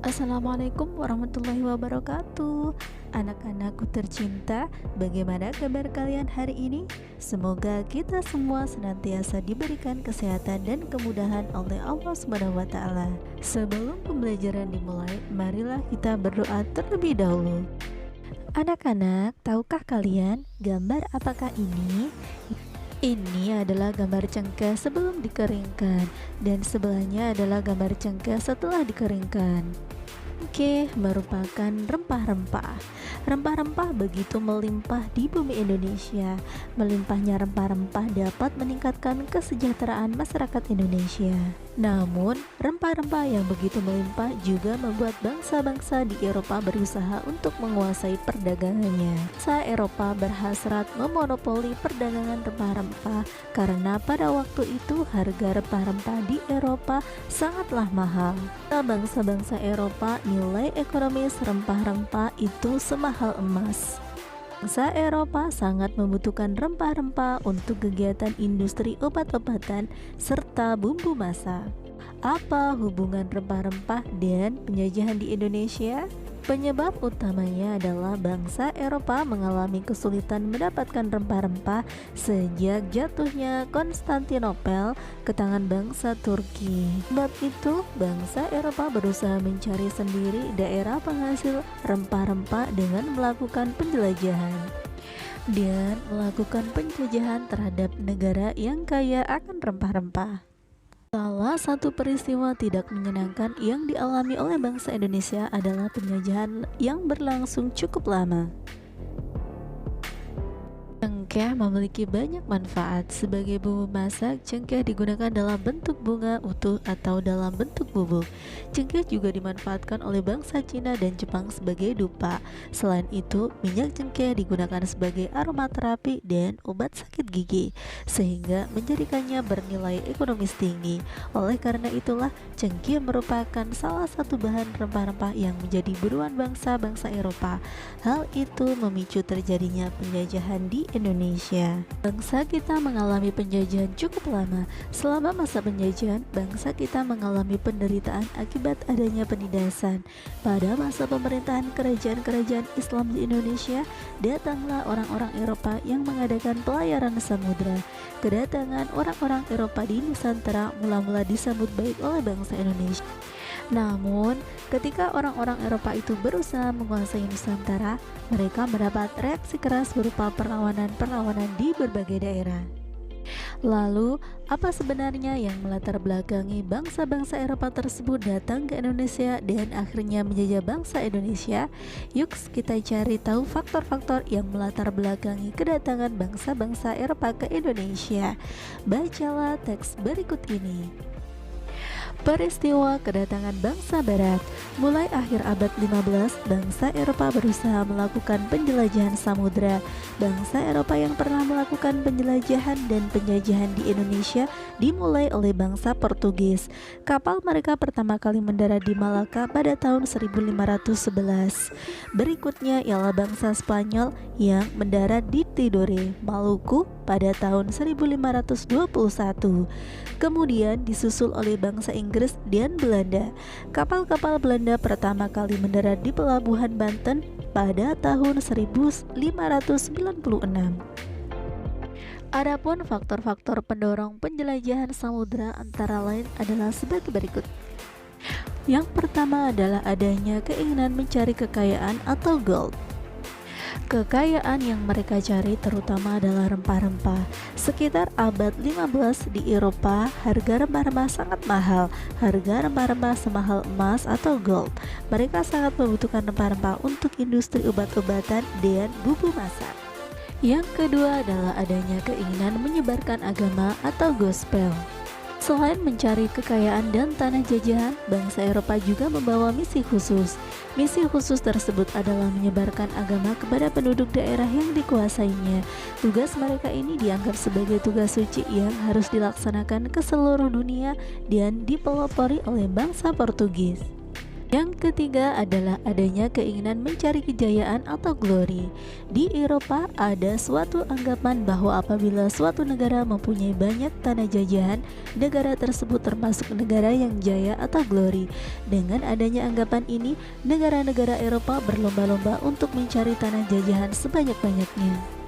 Assalamualaikum warahmatullahi wabarakatuh. Anak-anakku tercinta, bagaimana kabar kalian hari ini? Semoga kita semua senantiasa diberikan kesehatan dan kemudahan oleh Allah Subhanahu wa taala. Sebelum pembelajaran dimulai, marilah kita berdoa terlebih dahulu. Anak-anak, tahukah kalian gambar apakah ini? Ini adalah gambar cengkeh sebelum dikeringkan, dan sebelahnya adalah gambar cengkeh setelah dikeringkan. Oke, merupakan rempah-rempah. Rempah-rempah begitu melimpah di bumi Indonesia. Melimpahnya rempah-rempah dapat meningkatkan kesejahteraan masyarakat Indonesia. Namun, rempah-rempah yang begitu melimpah juga membuat bangsa-bangsa di Eropa berusaha untuk menguasai perdagangannya. Bangsa Eropa berhasrat memonopoli perdagangan rempah-rempah karena pada waktu itu harga rempah-rempah di Eropa sangatlah mahal. Bangsa-bangsa Eropa nilai ekonomis rempah-rempah itu semahal emas. Bangsa Eropa sangat membutuhkan rempah-rempah untuk kegiatan industri obat-obatan serta bumbu masak. Apa hubungan rempah-rempah dan penjajahan di Indonesia? Penyebab utamanya adalah bangsa Eropa mengalami kesulitan mendapatkan rempah-rempah sejak jatuhnya Konstantinopel ke tangan bangsa Turki. Sebab itu, bangsa Eropa berusaha mencari sendiri daerah penghasil rempah-rempah dengan melakukan penjelajahan terhadap negara yang kaya akan rempah-rempah. Salah satu peristiwa tidak menyenangkan yang dialami oleh bangsa Indonesia adalah penjajahan yang berlangsung cukup lama. Cengkeh memiliki banyak manfaat. Sebagai bumbu masak, cengkeh digunakan dalam bentuk bunga utuh atau dalam bentuk bubuk. Cengkeh juga dimanfaatkan oleh bangsa Cina dan Jepang sebagai dupa. Selain itu, minyak cengkeh digunakan sebagai aromaterapi dan obat sakit gigi, sehingga menjadikannya bernilai ekonomis tinggi. Oleh karena itulah, cengkeh merupakan salah satu bahan rempah-rempah yang menjadi buruan bangsa-bangsa Eropa. Hal itu memicu terjadinya penjajahan di Indonesia. Bangsa kita mengalami penjajahan cukup lama. Selama masa penjajahan, bangsa kita mengalami penderitaan akibat adanya penindasan. Pada masa pemerintahan kerajaan-kerajaan Islam di Indonesia, datanglah orang-orang Eropa yang mengadakan pelayaran samudra. Kedatangan orang-orang Eropa di Nusantara mula-mula disambut baik oleh bangsa Indonesia. Namun, ketika orang-orang Eropa itu berusaha menguasai Nusantara, mereka mendapat reaksi keras berupa perlawanan-perlawanan di berbagai daerah. Lalu, apa sebenarnya yang melatar belakangi bangsa-bangsa Eropa tersebut datang ke Indonesia dan akhirnya menjajah bangsa Indonesia? Yuk kita cari tahu faktor-faktor yang melatar belakangi kedatangan bangsa-bangsa Eropa ke Indonesia. Bacalah teks berikut ini. Peristiwa kedatangan bangsa Barat. Mulai akhir abad 15, bangsa Eropa berusaha melakukan penjelajahan samudra. Bangsa Eropa yang pernah melakukan penjelajahan dan penjajahan di Indonesia dimulai oleh bangsa Portugis. Kapal mereka pertama kali mendarat di Malaka pada tahun 1511. Berikutnya ialah bangsa Spanyol yang mendarat di Tidore, Maluku pada tahun 1521. Kemudian disusul oleh bangsa Inggris dan Belanda. Kapal-kapal Belanda pertama kali mendarat di pelabuhan Banten pada tahun 1596. Adapun faktor-faktor pendorong penjelajahan samudra antara lain adalah sebagai berikut. Yang pertama adalah adanya keinginan mencari kekayaan atau gold. Kekayaan yang mereka cari terutama adalah rempah-rempah. Sekitar abad 15 di Eropa, harga rempah-rempah sangat mahal. Harga rempah-rempah semahal emas atau gold. Mereka sangat membutuhkan rempah-rempah untuk industri obat-obatan dan bumbu masak. Yang kedua adalah adanya keinginan menyebarkan agama atau gospel. Selain mencari kekayaan dan tanah jajahan, bangsa Eropa juga membawa misi khusus. Misi khusus tersebut adalah menyebarkan agama kepada penduduk daerah yang dikuasainya. Tugas mereka ini dianggap sebagai tugas suci yang harus dilaksanakan ke seluruh dunia dan dipelopori oleh bangsa Portugis. Yang ketiga adalah adanya keinginan mencari kejayaan atau glory. Di Eropa ada suatu anggapan bahwa apabila suatu negara mempunyai banyak tanah jajahan, negara tersebut termasuk negara yang jaya atau glory. Dengan adanya anggapan ini, negara-negara Eropa berlomba-lomba untuk mencari tanah jajahan sebanyak-banyaknya.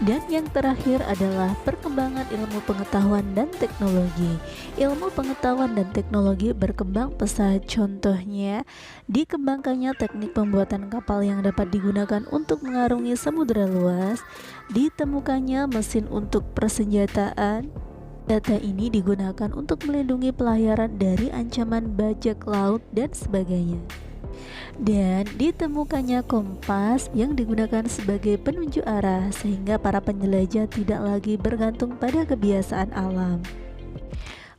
Dan yang terakhir adalah perkembangan ilmu pengetahuan dan teknologi. Ilmu pengetahuan dan teknologi berkembang pesat. Contohnya, dikembangkannya teknik pembuatan kapal yang dapat digunakan untuk mengarungi samudera luas, ditemukannya mesin untuk persenjataan. Data ini digunakan untuk melindungi pelayaran dari ancaman bajak laut dan sebagainya. Dan ditemukannya kompas yang digunakan sebagai penunjuk arah sehingga para penjelajah tidak lagi bergantung pada kebiasaan alam.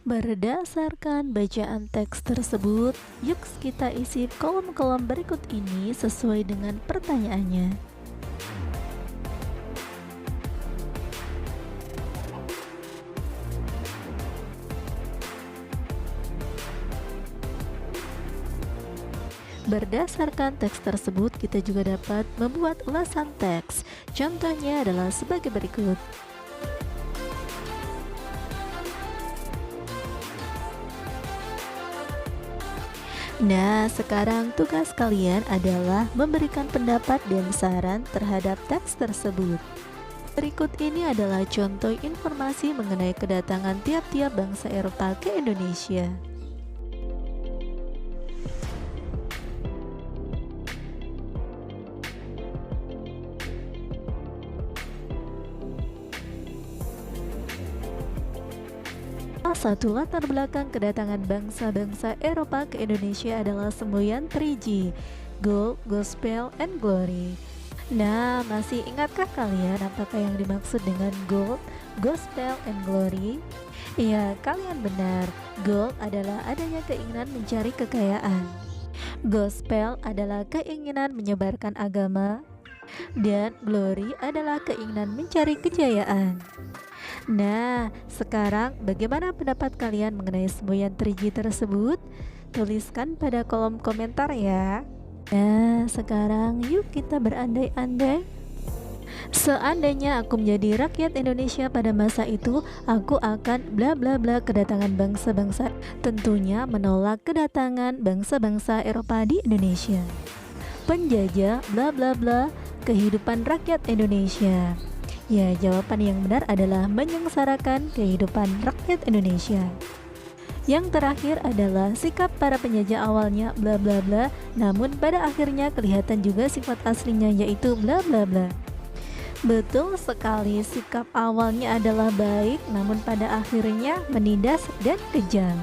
Berdasarkan bacaan teks tersebut, yuk kita isi kolom-kolom berikut ini sesuai dengan pertanyaannya. Berdasarkan teks tersebut, kita juga dapat membuat ulasan teks. Contohnya adalah sebagai berikut. Nah, sekarang tugas kalian adalah memberikan pendapat dan saran terhadap teks tersebut. Berikut ini adalah contoh informasi mengenai kedatangan tiap-tiap bangsa Eropa ke Indonesia. Satu latar belakang kedatangan bangsa-bangsa Eropa ke Indonesia adalah semboyan 3G, Gold, Gospel, and Glory. Nah, masih ingatkah kalian apakah yang dimaksud dengan Gold, Gospel, and Glory? Iya, kalian benar. Gold adalah adanya keinginan mencari kekayaan. Gospel adalah keinginan menyebarkan agama. Dan Glory adalah keinginan mencari kejayaan. Nah, sekarang bagaimana pendapat kalian mengenai semboyan 3G tersebut? Tuliskan pada kolom komentar ya. Nah, sekarang yuk kita berandai-andai. Seandainya aku menjadi rakyat Indonesia pada masa itu, aku akan bla bla bla kedatangan bangsa-bangsa. Tentunya menolak kedatangan bangsa-bangsa Eropa di Indonesia. Penjajah bla bla bla kehidupan rakyat Indonesia. Ya, jawaban yang benar adalah menyengsarakan kehidupan rakyat Indonesia. Yang terakhir adalah sikap para penjajah awalnya bla bla bla, namun pada akhirnya kelihatan juga sifat aslinya yaitu bla bla bla. Betul sekali, sikap awalnya adalah baik, namun pada akhirnya menindas dan kejam.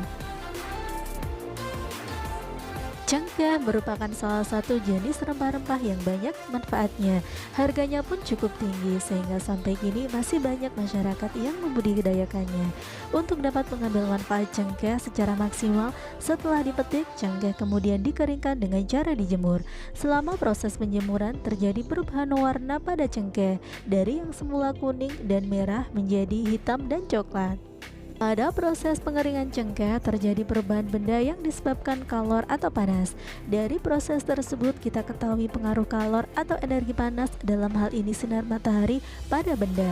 Cengkeh merupakan salah satu jenis rempah-rempah yang banyak manfaatnya. Harganya pun cukup tinggi sehingga sampai kini masih banyak masyarakat yang membudidayakannya. Untuk dapat mengambil manfaat cengkeh secara maksimal, setelah dipetik, cengkeh kemudian dikeringkan dengan cara dijemur. Selama proses penjemuran terjadi perubahan warna pada cengkeh dari yang semula kuning dan merah menjadi hitam dan coklat. Pada proses pengeringan cengkeh terjadi perubahan benda yang disebabkan kalor atau panas. Dari proses tersebut kita ketahui pengaruh kalor atau energi panas, dalam hal ini sinar matahari, pada benda.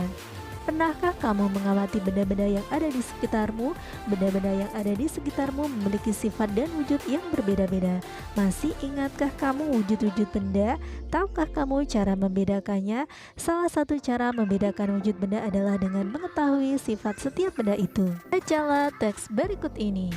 Pernahkah kamu mengamati benda-benda yang ada di sekitarmu? Benda-benda yang ada di sekitarmu memiliki sifat dan wujud yang berbeda-beda. Masih ingatkah kamu wujud-wujud benda? Tahukah kamu cara membedakannya? Salah satu cara membedakan wujud benda adalah dengan mengetahui sifat setiap benda itu. Bacalah teks berikut ini.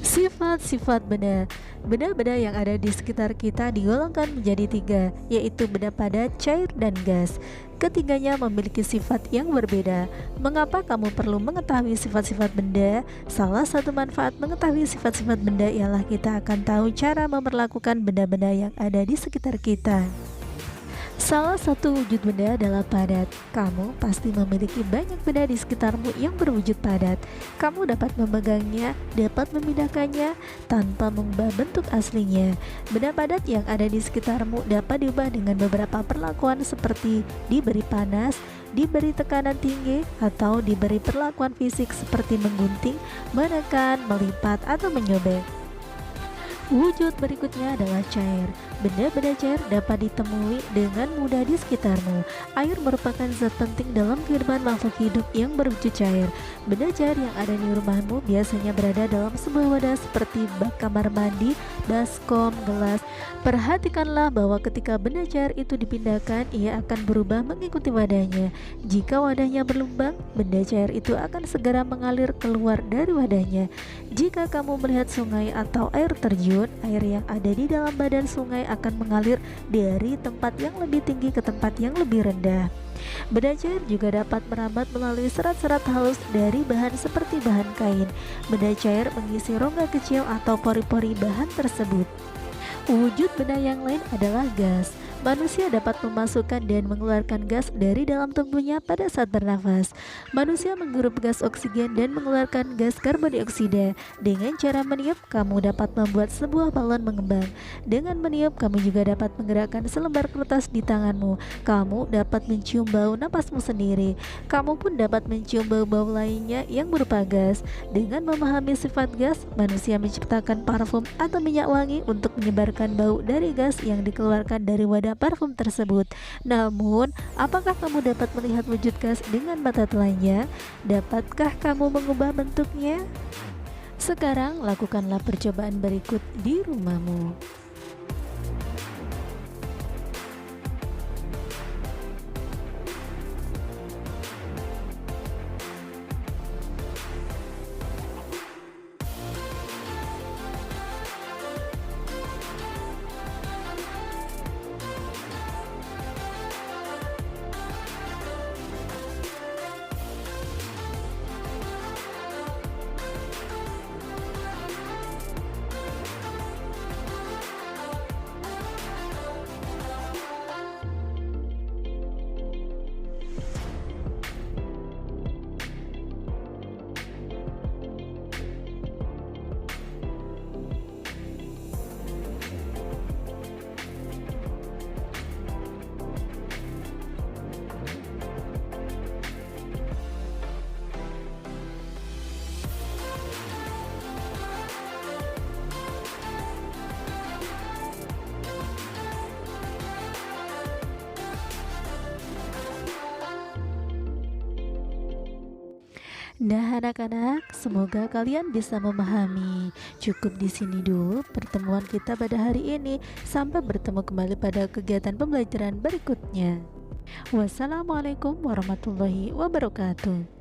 Sifat-sifat benda. Benda-benda yang ada di sekitar kita digolongkan menjadi 3, yaitu benda padat, cair, dan gas. Ketiganya memiliki sifat yang berbeda. Mengapa kamu perlu mengetahui sifat-sifat benda? Salah satu manfaat mengetahui sifat-sifat benda ialah kita akan tahu cara memperlakukan benda-benda yang ada di sekitar kita. Salah satu wujud benda adalah padat. Kamu pasti memiliki banyak benda di sekitarmu yang berwujud padat. Kamu dapat memegangnya, dapat memindahkannya tanpa mengubah bentuk aslinya. Benda padat yang ada di sekitarmu dapat diubah dengan beberapa perlakuan seperti diberi panas, diberi tekanan tinggi, atau diberi perlakuan fisik seperti menggunting, menekan, melipat, atau menyobek. Wujud berikutnya adalah cair. Benda-benda cair dapat ditemui dengan mudah di sekitarmu. Air merupakan zat penting dalam kehidupan makhluk hidup yang berwujud cair. Benda cair yang ada di rumahmu biasanya berada dalam sebuah wadah seperti bak kamar mandi, baskom, gelas. Perhatikanlah bahwa ketika benda cair itu dipindahkan, ia akan berubah mengikuti wadahnya. Jika wadahnya berlubang, benda cair itu akan segera mengalir keluar dari wadahnya. Jika kamu melihat sungai atau air terjun, air yang ada di dalam badan sungai akan mengalir dari tempat yang lebih tinggi ke tempat yang lebih rendah. Benda cair juga dapat merambat melalui serat-serat halus dari bahan seperti bahan kain. Benda cair mengisi rongga kecil atau pori-pori bahan tersebut. Wujud benda yang lain adalah gas. Manusia dapat memasukkan dan mengeluarkan gas dari dalam tubuhnya pada saat bernafas. Manusia menghirup gas oksigen dan mengeluarkan gas karbon dioksida. Dengan cara meniup, kamu dapat membuat sebuah balon mengembang. Dengan meniup, kamu juga dapat menggerakkan selembar kertas di tanganmu. Kamu dapat mencium bau napasmu sendiri. Kamu pun dapat mencium bau-bau lainnya yang berupa gas. Dengan memahami sifat gas, manusia menciptakan parfum atau minyak wangi untuk menyebarkan bau dari gas yang dikeluarkan dari wadah parfum tersebut. Namun, apakah kamu dapat melihat wujud gas dengan mata telanjang? Dapatkah kamu mengubah bentuknya? Sekarang lakukanlah percobaan berikut di rumahmu. Nah, anak-anak, semoga kalian bisa memahami. Cukup di sini dulu pertemuan kita pada hari ini. Sampai bertemu kembali pada kegiatan pembelajaran berikutnya. Wassalamualaikum warahmatullahi wabarakatuh.